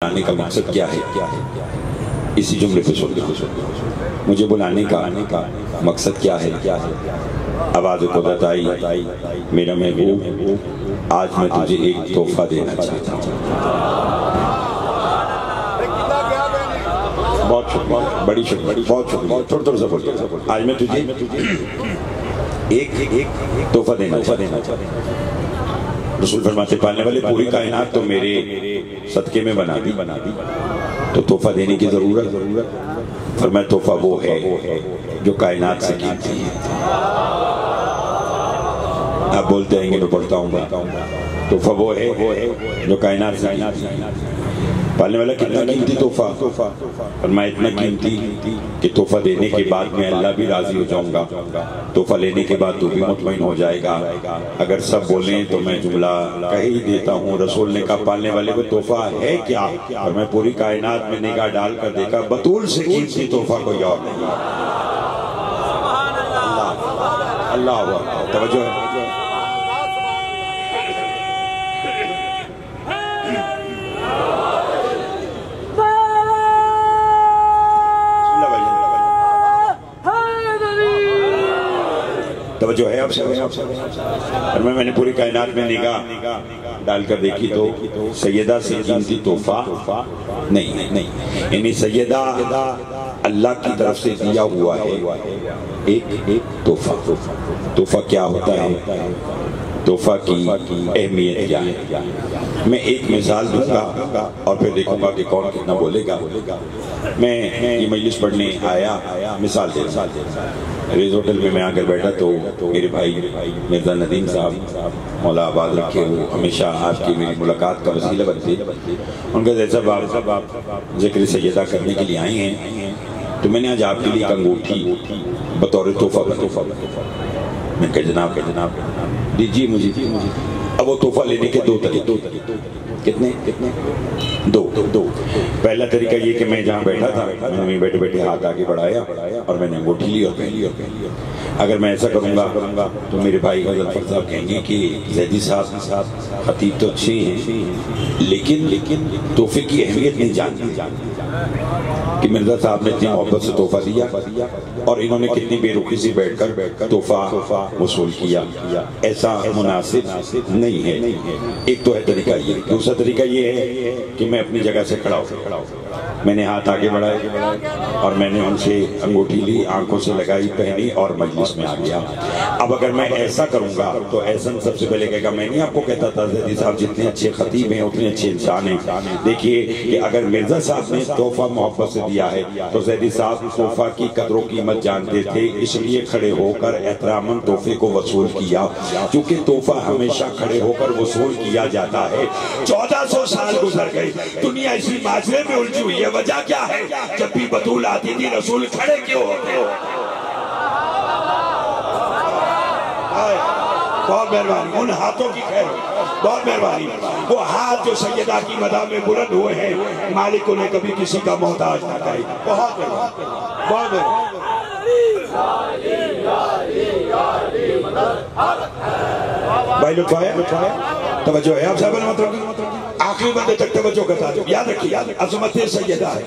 بلانے کا مقصد کیا ہے؟ اسی جملے پہ سن لو، مجھے بلانے کا مقصد کیا ہے؟ آواز قدرت آئی، میرا محبوب آج میں تجھے ایک تحفہ دینا چاہتا ہوں۔ بہت شکریہ، بڑی شکریہ، بہت شکریہ، تھوڑا سا بولتے ہیں۔ آج میں تجھے ایک تحفہ دینا چاہتا ہوں۔ رسول فرماتے پالنے والے پوری کائنات تو میرے صدقے میں بنا دی، تو تحفہ دینے کی ضرورت۔ فرمایا تحفہ وہ ہے جو کائنات سے قیمتی ہے۔ آپ بولتے ہیں کہ میں پڑھتا ہوں، تحفہ وہ ہے جو کائنات سے قیمتی ہے۔ پالنے والا کتنا قیمتی تحفہ؟ فرمایا اتنا قیمتی کہ تحفہ دینے کے بعد میں اللہ بھی راضی ہو جاؤں گا، تحفہ لینے کے بعد تو بھی مطمئن ہو جائے گا۔ اگر سب بولیں تو میں جملہ کہہ ہی دیتا ہوں۔ رسول نے کہا پالنے والے کو تحفہ ہے کیا؟ اور میں پوری کائنات میں نگاہ ڈال کر دیکھا، بطول سے قیمتی تحفہ کوئی اور نہیں۔ اللہ اللہ، توجہ ہے۔ توجہ ہے آپ سے؟ اور میں نے پوری کائنات میں نگاہ ڈال کر دیکھی تو سیدہ سے قیمتی تحفہ نہیں، یعنی سیدہ اللہ کی طرف سے دیا ہوا ہے ایک تحفہ۔ تحفہ کیا ہوتا ہے؟ تحفہ کی اہمیت کیا ہے؟ میں ایک مثال دوں گا اور پھر دیکھوں گا کہ کون کتنا بولے گا۔ میں یہ مجلس پڑھنے آیا، مثال دے ریز ہوٹل میں آ کر بیٹھا تو میرے بھائی مرزا ندیم صاحب مولا آباد رکھے ہوئے ہمیشہ آپ کی میری ملاقات کا وسیلہ بنتے۔ ان کا جیسا آپ ذکر سیدہ کرنے کے لیے آئے ہیں تو میں نے آج آپ کے لیے ایک انگوٹھی بطور تحفہ میں کہا جناب دیجیے مجھے۔ اب وہ تحفہ لینے کے دو طریقے، کتنے؟ دو۔ پہلا طریقہ یہ کہ میں جہاں بیٹھا تھا میں نے بیٹھے بیٹھے ہاتھ آگے بڑھایا اور میں نے انگوٹھی لی اور پہن لی۔ اگر میں ایسا کروں گا تو میرے بھائی غزل صاحب کہیں گے کہ زیدی صاحب خطیب تو اچھے ہیں لیکن تحفے کی اہمیت نہیں جانتے کہ مرزا صاحب نے اتنی محبت سے تحفہ دیا اور انہوں نے کتنی بے رخی سے بیٹھ کر تحفہ وصول کیا۔ ایسا مناسب نہیں ہے۔ ایک تو ہے طریقہ یہ، دوسرا طریقہ یہ ہے کہ میں اپنی جگہ سے کھڑا ہوں، میں نے ہاتھ آگے بڑھائے اور میں نے ان سے انگوٹھی لی، آنکھوں سے لگائی، پہنی اور مجلس میں آ گیا۔ اب اگر میں ایسا کروں گا تو احسن سب سے پہلے کہے گا میں نہیں آپ کو کہتا تھا زیدی صاحب جتنے اچھے خطیب ہیں اتنے اچھے انسان ہیں۔ دیکھیے کہ اگر مرزا صاحب نے تحفہ محبت سے دیا ہے تو زیدی صاحب تحفہ کی قدر و قیمت جانتے تھے، اس لیے کھڑے ہو کر احتراماً تحفے کو وصول کیا۔ کیونکہ تحفہ ہمیشہ کھڑے ہو کر وصول کیا جاتا ہے۔ 1400 سال گزر گئے، دنیا اسی معاشرے میں الجھی ہوئی ہے۔ وجہ کیا ہے؟ جب بھی بطول آتی تھی رسول کھڑے کیوں ہوتے؟ بہت مہربانی، ان ہاتھوں کی خیر، بہت مہربانی۔ وہ ہاتھ جو سیدہ کی مدح میں بلند ہوئے ہیں، مالک انہیں کبھی کسی کا محتاج نہ کہے۔ بہت مہربانی، بہت مہربانی۔ بھائی لطف آیا؟ توجہ ہے آپ صاحب المطلب؟ آخری بندے تک توجہ کرتا ہوں، یاد رکھیے عظمت سیدہ ہے۔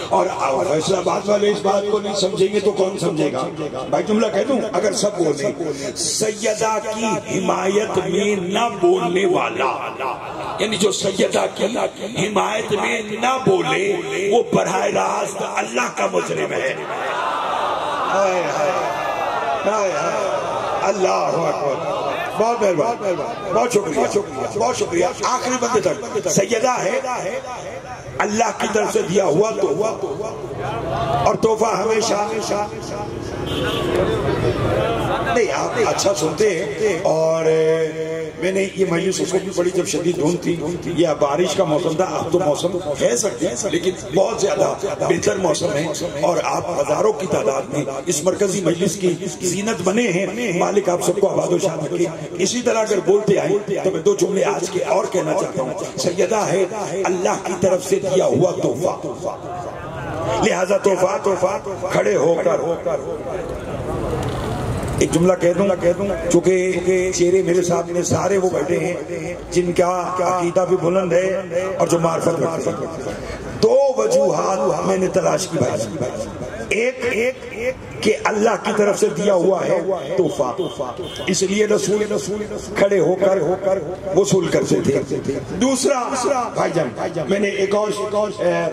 اور فیصلہ آباد والے اس بات کو نہیں سمجھیں گے تو کون سمجھے گا؟ بھائی جملہ کہہ دوں، اگر سب بولیں سیدہ کی حمایت میں نہ بولنے والا، یعنی جو سیدہ کی حمایت میں نہ بولے وہ براہ راست اللہ کا مجرم ہے۔ اللہ اکبر، بہت مہربانی، بہت شکریہ، بہت شکریہ۔ آخری بندے تک سیدہ ہے اللہ کی طرف سے دیا ہوا تحفہ، اور تحفہ ہمیشہ نہیں، آپ اچھا سنتے ہیں۔ اور میں نے یہ مجلس اس کو بھی بڑی جب شدید دھوند تھی، یہ بارش کا موسم تھا، اب تو موسم ہے سکتے ہیں لیکن بہت زیادہ بہتر موسم ہے اور آپ ہزاروں کی تعداد میں اس مرکزی مجلس کی زینت بنے ہیں۔ مالک آپ سب کو آباد و شاد رکھے۔ اسی طرح اگر بولتے آئیں تو میں دو جملے آج کے اور کہنا چاہتا ہوں۔ سیدہ ہے اللہ کی طرف سے دیا ہوا تحفہ، لہذا تحفہ کھڑے ہو کر ایک جملہ کہہ دوں چونکہ چہرے میرے سامنے سارے وہ بیٹھے ہیں جن کا عقیدہ بھی بلند ہے اور جو معرفت رکھتے ہیں. دو وجوہات میں نے تلاش کی بھائی. ایک کہ اللہ کی طرف سے دیا ہوا ہے تحفہ، اس لیے رسول کھڑے ہو کر وصول کرتے تھے. دوسرا بھائی جان میں نے ایک اور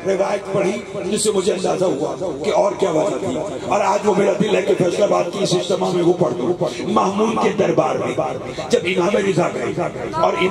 روایت پڑھی جس سے مجھے اندازہ ہوا کہ اور کیا وجہ تھی، اور آج وہ میرا دل ہے کہ فیصل آباد کی اس اجتماع میں وہ پڑھ دوں. محمود کے دربار میں جب امام رضا گئے اور